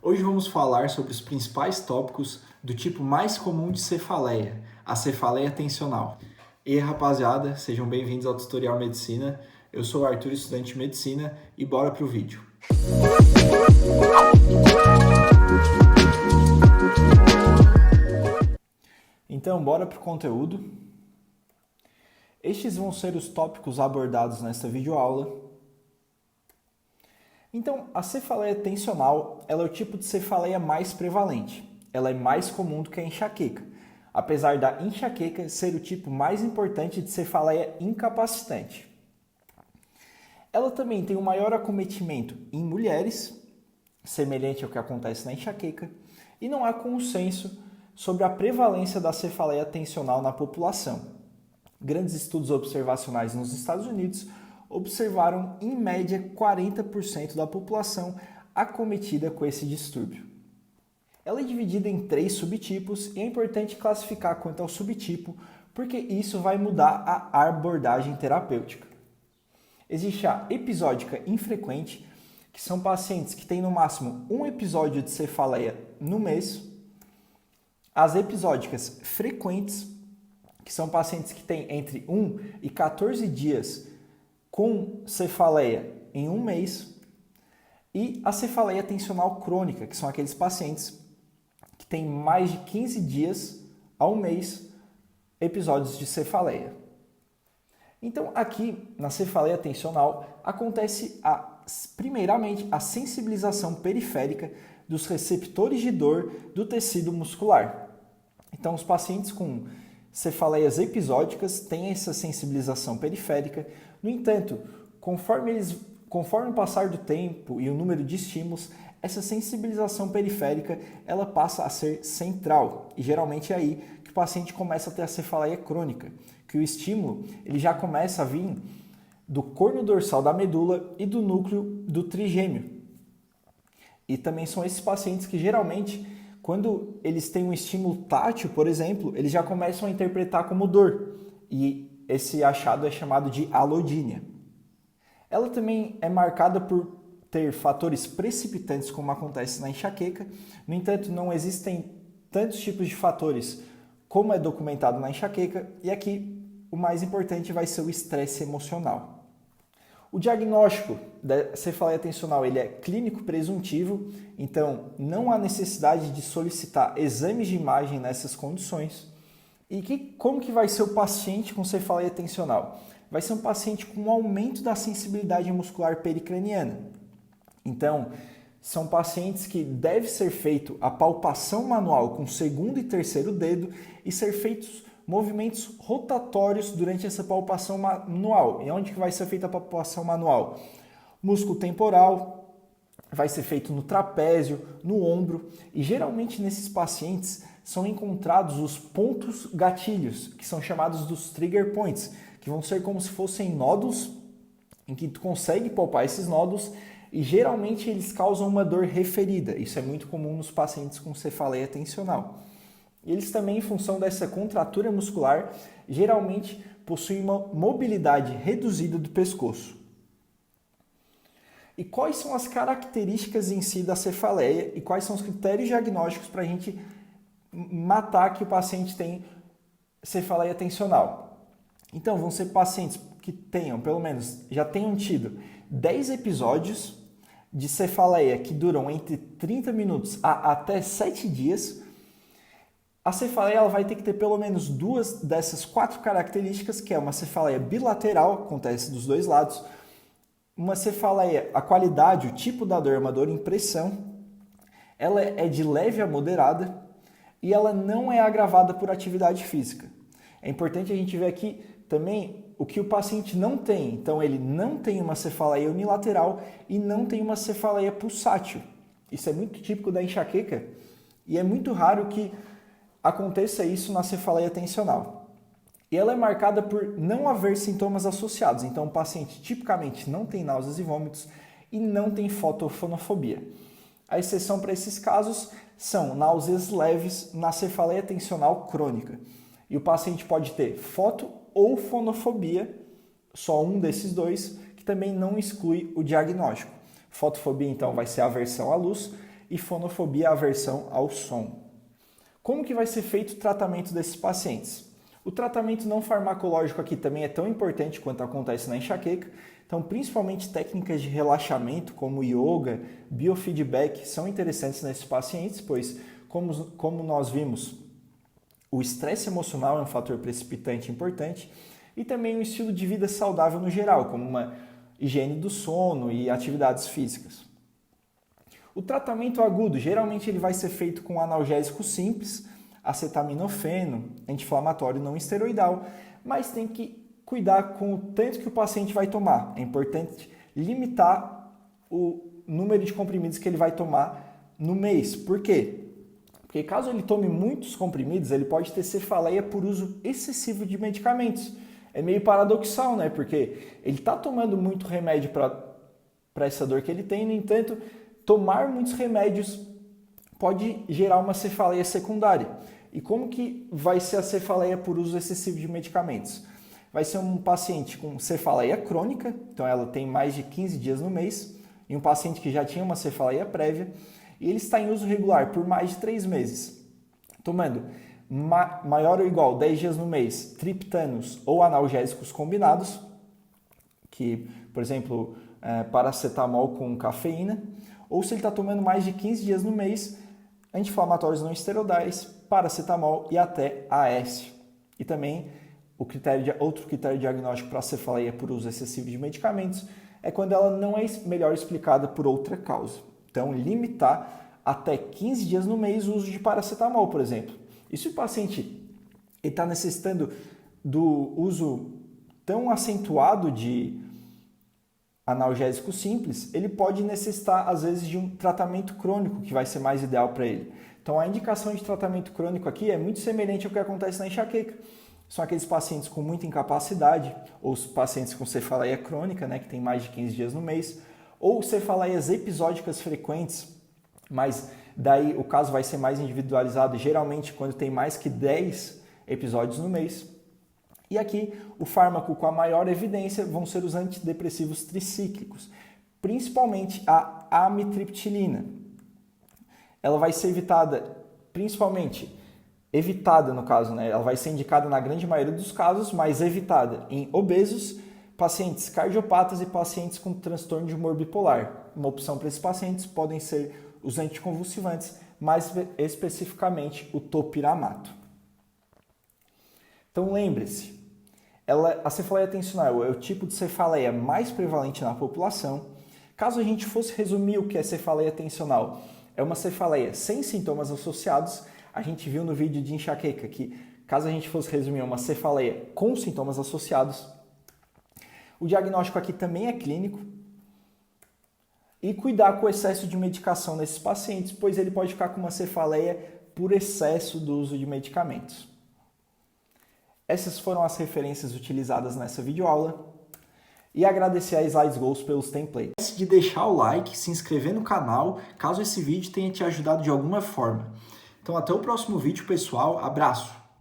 Hoje vamos falar sobre os principais tópicos do tipo mais comum de cefaleia, a cefaleia tensional. E aí, rapaziada, sejam bem-vindos ao Tutorial Medicina. Eu sou o Arthur, estudante de Medicina, e bora pro vídeo. Então, bora pro conteúdo. Estes vão ser os tópicos abordados nesta videoaula. Então, a cefaleia tensional ela é o tipo de cefaleia mais prevalente. Ela é mais comum do que a enxaqueca, apesar da enxaqueca ser o tipo mais importante de cefaleia incapacitante. Ela também tem um maior acometimento em mulheres, semelhante ao que acontece na enxaqueca, e não há consenso sobre a prevalência da cefaleia tensional na população. Grandes estudos observacionais nos Estados Unidos observaram, em média, 40% da população acometida com esse distúrbio. Ela é dividida em 3 subtipos e é importante classificar quanto ao subtipo, porque isso vai mudar a abordagem terapêutica. Existe a episódica infrequente, que são pacientes que têm no máximo um episódio de cefaleia no mês. As episódicas frequentes, que são pacientes que têm entre 1 e 14 dias com cefaleia em um mês, e a cefaleia tensional crônica, que são aqueles pacientes que têm mais de 15 dias ao mês episódios de cefaleia. Então, aqui na cefaleia tensional acontece primeiramente a sensibilização periférica dos receptores de dor do tecido muscular. Então, os pacientes com cefaleias episódicas têm essa sensibilização periférica. No entanto, conforme o passar do tempo e o número de estímulos, essa sensibilização periférica ela passa a ser central. E geralmente é aí que o paciente começa a ter a cefaleia crônica, que o estímulo ele já começa a vir do corno dorsal da medula e do núcleo do trigêmeo. E também são esses pacientes que geralmente, quando eles têm um estímulo tátil, por exemplo, eles já começam a interpretar como dor. E esse achado é chamado de alodínia. Ela também é marcada por ter fatores precipitantes, como acontece na enxaqueca. No entanto, não existem tantos tipos de fatores como é documentado na enxaqueca. E aqui, o mais importante vai ser o estresse emocional. O diagnóstico da cefaleia tensional ele é clínico presuntivo, então não há necessidade de solicitar exames de imagem nessas condições. E como que vai ser o paciente com cefaleia tensional? Vai ser um paciente com um aumento da sensibilidade muscular pericraniana. Então, são pacientes que deve ser feito a palpação manual com o segundo e terceiro dedo e ser feitos movimentos rotatórios durante essa palpação manual. E onde que vai ser feita a palpação manual? Músculo temporal, vai ser feito no trapézio, no ombro, e geralmente nesses pacientes são encontrados os pontos gatilhos, que são chamados dos trigger points, que vão ser como se fossem nódulos, em que tu consegue palpar esses nódulos, e geralmente eles causam uma dor referida. Isso é muito comum nos pacientes com cefaleia tensional. Eles também, em função dessa contratura muscular, geralmente possuem uma mobilidade reduzida do pescoço. E quais são as características em si da cefaleia e quais são os critérios diagnósticos para a gente matar que o paciente tem cefaleia tensional? Então, vão ser pacientes que tenham, pelo menos, já tenham tido 10 episódios de cefaleia que duram entre 30 minutos a até 7 dias. A cefaleia ela vai ter que ter pelo menos 2 dessas 4 características, que é uma cefaleia bilateral, acontece dos dois lados, uma cefaleia, a qualidade, o tipo da dor é uma dor em pressão, ela é de leve a moderada e ela não é agravada por atividade física. É importante a gente ver aqui também o que o paciente não tem. Então, ele não tem uma cefaleia unilateral e não tem uma cefaleia pulsátil. Isso é muito típico da enxaqueca e é muito raro que aconteça isso na cefaleia tensional. E ela é marcada por não haver sintomas associados. Então, o paciente tipicamente não tem náuseas e vômitos e não tem fotofonofobia. A exceção para esses casos são náuseas leves na cefaleia tensional crônica. E o paciente pode ter foto ou fonofobia, só um desses dois, que também não exclui o diagnóstico. Fotofobia, então, vai ser aversão à luz e fonofobia, aversão ao som. Como que vai ser feito o tratamento desses pacientes? O tratamento não farmacológico aqui também é tão importante quanto acontece na enxaqueca, então principalmente técnicas de relaxamento como yoga, biofeedback são interessantes nesses pacientes, pois como nós vimos, o estresse emocional é um fator precipitante importante e também um estilo de vida saudável no geral, como uma higiene do sono e atividades físicas. O tratamento agudo, geralmente ele vai ser feito com analgésico simples, acetaminofeno, anti-inflamatório não esteroidal, mas tem que cuidar com o tanto que o paciente vai tomar. É importante limitar o número de comprimidos que ele vai tomar no mês. Por quê? Porque caso ele tome muitos comprimidos, ele pode ter cefaleia por uso excessivo de medicamentos. É meio paradoxal, né? Porque ele está tomando muito remédio para essa dor que ele tem, no entanto, tomar muitos remédios pode gerar uma cefaleia secundária. E como que vai ser a cefaleia por uso excessivo de medicamentos? Vai ser um paciente com cefaleia crônica, então ela tem mais de 15 dias no mês, e um paciente que já tinha uma cefaleia prévia, e ele está em uso regular por mais de 3 meses, tomando maior ou igual 10 dias no mês, triptanos ou analgésicos combinados, que, por exemplo, paracetamol com cafeína, ou se ele está tomando mais de 15 dias no mês, anti-inflamatórios não esteroidais, paracetamol e até AS. E também outro critério diagnóstico para a cefaleia por uso excessivo de medicamentos é quando ela não é melhor explicada por outra causa. Então, limitar até 15 dias no mês o uso de paracetamol, por exemplo. E se o paciente está necessitando do uso tão acentuado de analgésico simples, ele pode necessitar, às vezes, de um tratamento crônico, que vai ser mais ideal para ele. Então, a indicação de tratamento crônico aqui é muito semelhante ao que acontece na enxaqueca. São aqueles pacientes com muita incapacidade, ou os pacientes com cefaleia crônica, né, que tem mais de 15 dias no mês, ou cefaleias episódicas frequentes, mas daí o caso vai ser mais individualizado, geralmente quando tem mais que 10 episódios no mês. E aqui o fármaco com a maior evidência vão ser os antidepressivos tricíclicos, principalmente a amitriptilina. Ela vai ser evitada no caso, né? Ela vai ser indicada na grande maioria dos casos, mas evitada em obesos, pacientes cardiopatas e pacientes com transtorno de humor bipolar. Uma opção para esses pacientes podem ser os anticonvulsivantes, mais especificamente o topiramato. Então lembre-se, a cefaleia tensional é o tipo de cefaleia mais prevalente na população. Caso a gente fosse resumir o que é cefaleia tensional, é uma cefaleia sem sintomas associados. A gente viu no vídeo de enxaqueca que, caso a gente fosse resumir, é uma cefaleia com sintomas associados. O diagnóstico aqui também é clínico. E cuidar com o excesso de medicação nesses pacientes, pois ele pode ficar com uma cefaleia por excesso do uso de medicamentos. Essas foram as referências utilizadas nessa videoaula. E agradecer a Slides Goals pelos templates. Não esquece de deixar o like, se inscrever no canal, caso esse vídeo tenha te ajudado de alguma forma. Então até o próximo vídeo, pessoal. Abraço!